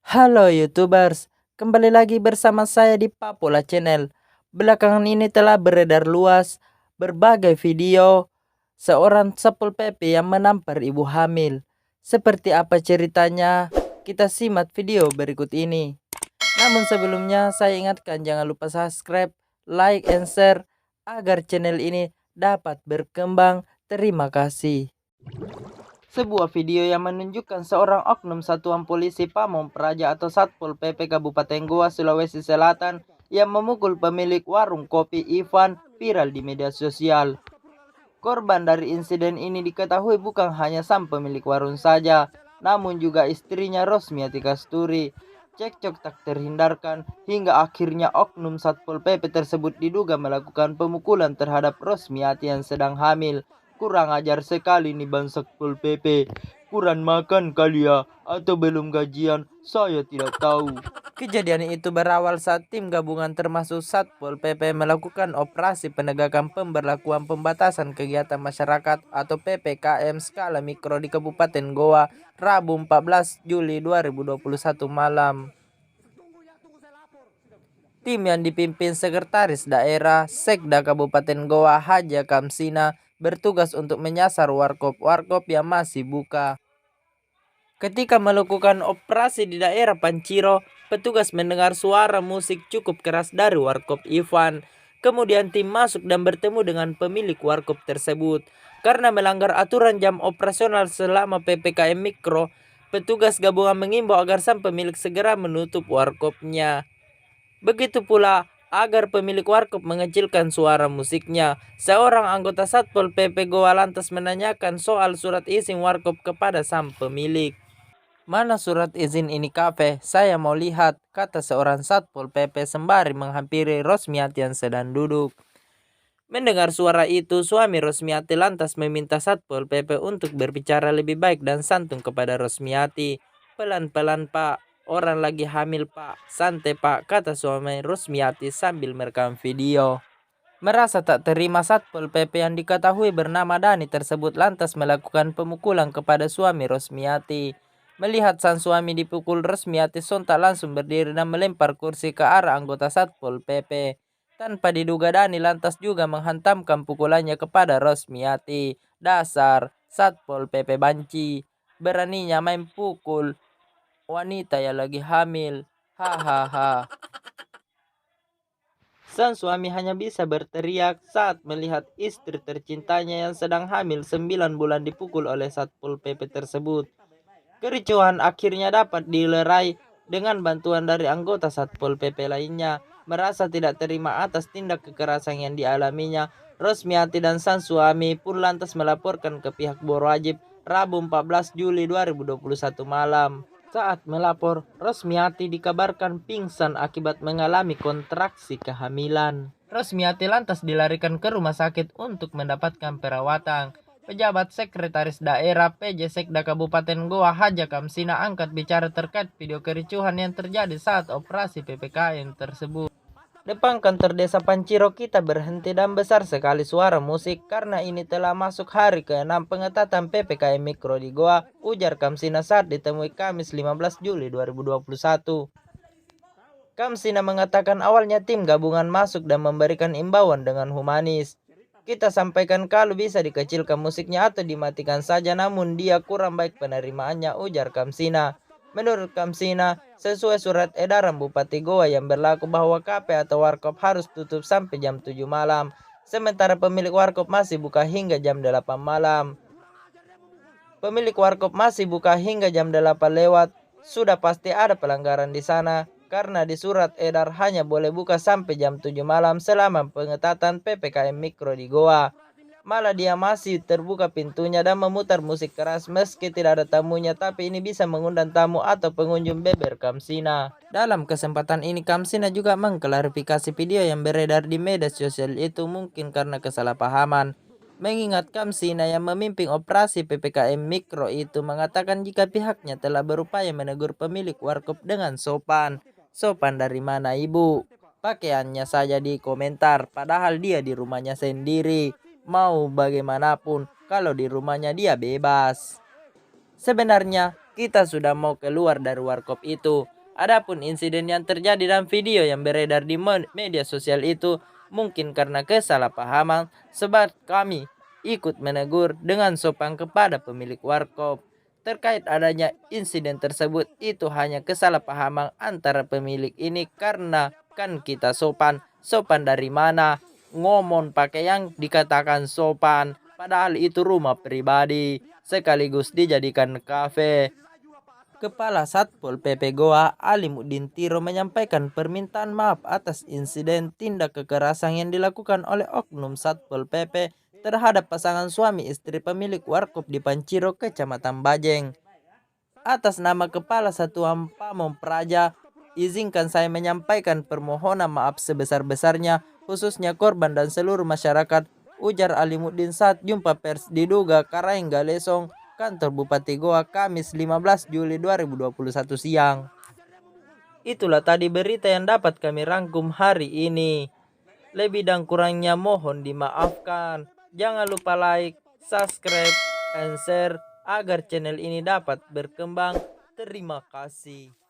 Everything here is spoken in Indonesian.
Halo YouTubers, kembali lagi bersama saya di Papula Channel. Belakangan ini telah beredar luas berbagai video seorang Satpol PP yang menampar ibu hamil. Seperti apa ceritanya? Kita simak video berikut ini. Namun sebelumnya saya ingatkan jangan lupa subscribe, like, and share agar channel ini dapat berkembang. Terima kasih. Sebuah video yang menunjukkan seorang oknum satuan polisi Pamong Praja atau Satpol PP Kabupaten Goa, Sulawesi Selatan yang memukul pemilik warung kopi Ivan viral di media sosial. Korban dari insiden ini diketahui bukan hanya sang pemilik warung saja, namun juga istrinya Rosmiati Kasturi. Cekcok tak terhindarkan hingga akhirnya oknum Satpol PP tersebut diduga melakukan pemukulan terhadap Rosmiati yang sedang hamil. Kurang ajar sekali nih Bang Satpol PP. Kurang makan kali ya, atau belum gajian, saya tidak tahu. Kejadian itu berawal saat tim gabungan termasuk Satpol PP melakukan operasi penegakan pemberlakuan pembatasan kegiatan masyarakat atau PPKM skala mikro di Kabupaten Goa, Rabu 14 Juli 2021 malam. Tim yang dipimpin Sekretaris Daerah Sekda Kabupaten Goa Haja Kamsina bertugas untuk menyasar warkop-warkop yang masih buka. Ketika melakukan operasi di daerah Panciro, petugas mendengar suara musik cukup keras dari warkop Ivan. Kemudian tim masuk dan bertemu dengan pemilik warkop tersebut. Karena melanggar aturan jam operasional selama PPKM Mikro, petugas gabungan mengimbau agar sang pemilik segera menutup warkopnya. Begitu pula agar pemilik warkop mengecilkan suara musiknya. Seorang anggota Satpol PP Goa lantas menanyakan soal surat izin warkop kepada sang pemilik. "Mana surat izin ini kafe? Saya mau lihat," kata seorang Satpol PP sembari menghampiri Rosmiati yang sedang duduk. Mendengar suara itu, suami Rosmiati lantas meminta Satpol PP untuk berbicara lebih baik dan santun kepada Rosmiati. "Pelan-pelan Pak, orang lagi hamil Pak, santai Pak," kata suami Rosmiati sambil merekam video. Merasa tak terima, Satpol PP yang diketahui bernama Dani tersebut lantas melakukan pemukulan kepada suami Rosmiati. Melihat sang suami dipukul, Rosmiati sontak langsung berdiri dan melempar kursi ke arah anggota Satpol PP. Tanpa diduga, Dani lantas juga menghantamkan pukulannya kepada Rosmiati. "Dasar Satpol PP banci, beraninya main pukul wanita yang lagi hamil. Hahaha." Sang suami hanya bisa berteriak saat melihat istri tercintanya yang sedang hamil 9 bulan dipukul oleh Satpol PP tersebut. Kericuhan akhirnya dapat dilerai dengan bantuan dari anggota Satpol PP lainnya. Merasa tidak terima atas tindak kekerasan yang dialaminya, Rosmiati dan sang suami pun lantas melaporkan ke pihak berwajib Rabu 14 Juli 2021 malam. Saat melapor, Rosmiati dikabarkan pingsan akibat mengalami kontraksi kehamilan. Rosmiati lantas dilarikan ke rumah sakit untuk mendapatkan perawatan. Pejabat Sekretaris Daerah PJ Sekda Kabupaten Goa Haja Kamsina angkat bicara terkait video kericuhan yang terjadi saat operasi PPKM tersebut. "Depan kantor desa Panciro kita berhenti dan besar sekali suara musik karena ini telah masuk hari ke-6 pengetatan PPKM Mikro di Goa," ujar Kamsina saat ditemui Kamis 15 Juli 2021. Kamsina mengatakan awalnya tim gabungan masuk dan memberikan imbauan dengan humanis. "Kita sampaikan kalau bisa dikecilkan musiknya atau dimatikan saja, namun dia kurang baik penerimaannya," ujar Kamsina. Menurut Kamsina, sesuai surat edaran Bupati Goa yang berlaku bahwa kafe atau warkop harus tutup sampai jam 7 malam, sementara pemilik warkop masih buka hingga jam 8 malam. Pemilik warkop masih buka hingga jam 8 lewat, sudah pasti ada pelanggaran di sana, karena di surat edar hanya boleh buka sampai jam 7 malam selama pengetatan PPKM Mikro di Goa. Malah dia masih terbuka pintunya dan memutar musik keras meski tidak ada tamunya, tapi ini bisa mengundang tamu atau pengunjung, beber Kamsina. Dalam kesempatan ini Kamsina juga mengklarifikasi video yang beredar di media sosial itu mungkin karena kesalahpahaman. Mengingat Kamsina yang memimpin operasi PPKM Mikro itu mengatakan jika pihaknya telah berupaya menegur pemilik warkop dengan sopan. "Sopan dari mana ibu? Pakaiannya saja di komentar, padahal dia di rumahnya sendiri. Mau bagaimanapun, kalau di rumahnya dia bebas." Sebenarnya, kita sudah mau keluar dari warkop itu. Adapun insiden yang terjadi dalam video yang beredar di media sosial itu mungkin karena kesalahpahaman, sebab kami ikut menegur dengan sopan kepada pemilik warkop. Terkait adanya insiden tersebut, itu hanya kesalahpahaman antara pemilik ini karena kan kita sopan. Sopan dari mana? Ngomong pakai yang dikatakan sopan, padahal itu rumah pribadi sekaligus dijadikan kafe. Kepala Satpol PP Goa Alimuddin Tiro menyampaikan permintaan maaf atas insiden tindak kekerasan yang dilakukan oleh oknum Satpol PP terhadap pasangan suami istri pemilik warkop di Panciro, Kecamatan Bajeng. Atas nama Kepala Satuan Pamong Praja, izinkan saya menyampaikan permohonan maaf sebesar-besarnya khususnya korban dan seluruh masyarakat, ujar Alimuddin saat jumpa pers diduga Karangga Lesong, kantor Bupati Goa, Kamis 15 Juli 2021 siang. Itulah tadi berita yang dapat kami rangkum hari ini. Lebih dan kurangnya mohon dimaafkan. Jangan lupa like, subscribe, and share agar channel ini dapat berkembang. Terima kasih.